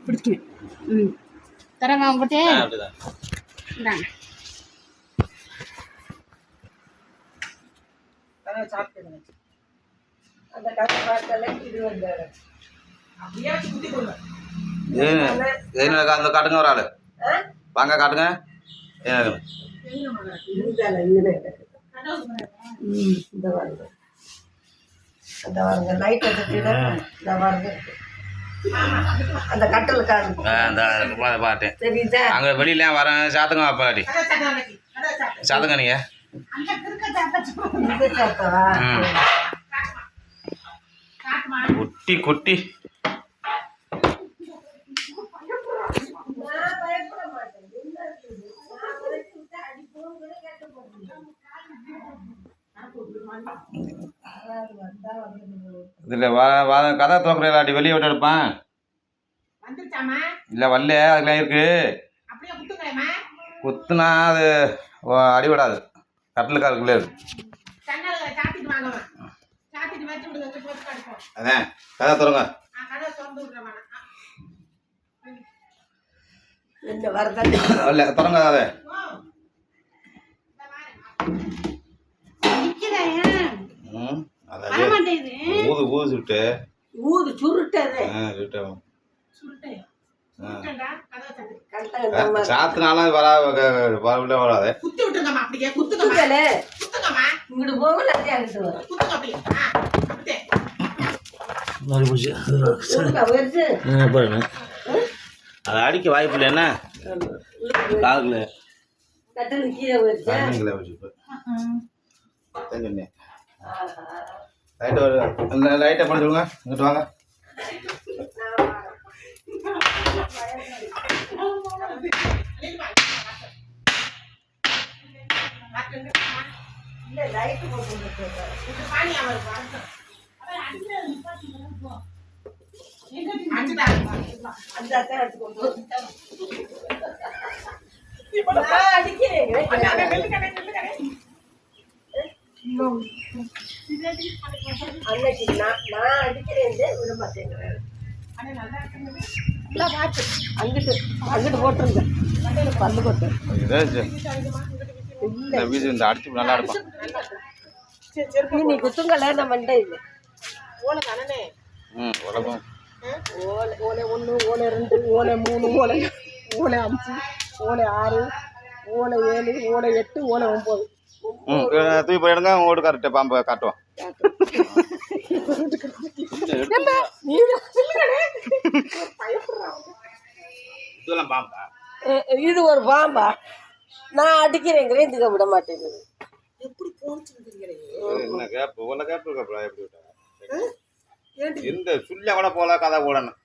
பிடிக்குவேன். தரங்க உங்கள்கிட்ட இந்தாங்க. சாப்பிட்டுங்க. அந்த கஷ்டப்பாட்டெல்லாம் இது வந்து அப்படியே குத்தி கொடுங்க. அந்த காட்டுங்க ஒரு ஆள் வாங்க காட்டுங்க. அந்த கட்டலுக்காக பாட்டேன் அங்கே வெளியில வரேன். சாத்துங்க அப்பாடி சாத்துங்க நீங்க குட்டி குட்டி இதில் கதை தோக்குறாடி வெளியே விட்டு எடுப்பான் இல்லை வரல. அதுக்கெல்லாம் இருக்கு குத்துனா அது அடிபடாது. கட்டிலுக்கு அதுக்குள்ளே இருக்கு. அதான் கதை தருங்க. இல்லை தொடங்க அதை ஊது ஊது சுட்டு ஊது சுருட்டது சாத்தினாலும் வராது. அது அடிக்க வாய்ப்பு இல்லை. என்ன காதுல லைட்டை பண்ணி சொல்லுங்க. இங்கிட்டு வாங்க. நான் அடிக்கிறேன் விட மாட்டேங்கிறேன். அங்கிட்டு அங்கிட்டு போட்டுருங்க. பல்லு போட்டு அடிச்சு நல்லா இருக்கும். நீ குத்துங்கல நம்ம இல்லை ஓலை தானே. உலகம் ஓலை ஓலை 1 ஓலை 2 ஓலை 3 ஓலை ஓலை 5 ஓலை 6 ஓலை 7 ஓலை 8 ஓலை 9 தூக்கி போயிடுங்க. ஓடு கரெக்டு பாம்பை காட்டுவோம். இதெல்லாம் பாம்பா? இது ஒரு பாம்பா? நான் அடிக்கிறேங்கிறேன். இதுக்க விட மாட்டேங்குது. எப்படி என்ன கேப்பு உள்ள கேப்பு எப்படி விட்டா இந்த சுள்ள கூட போல கதை போடணும்.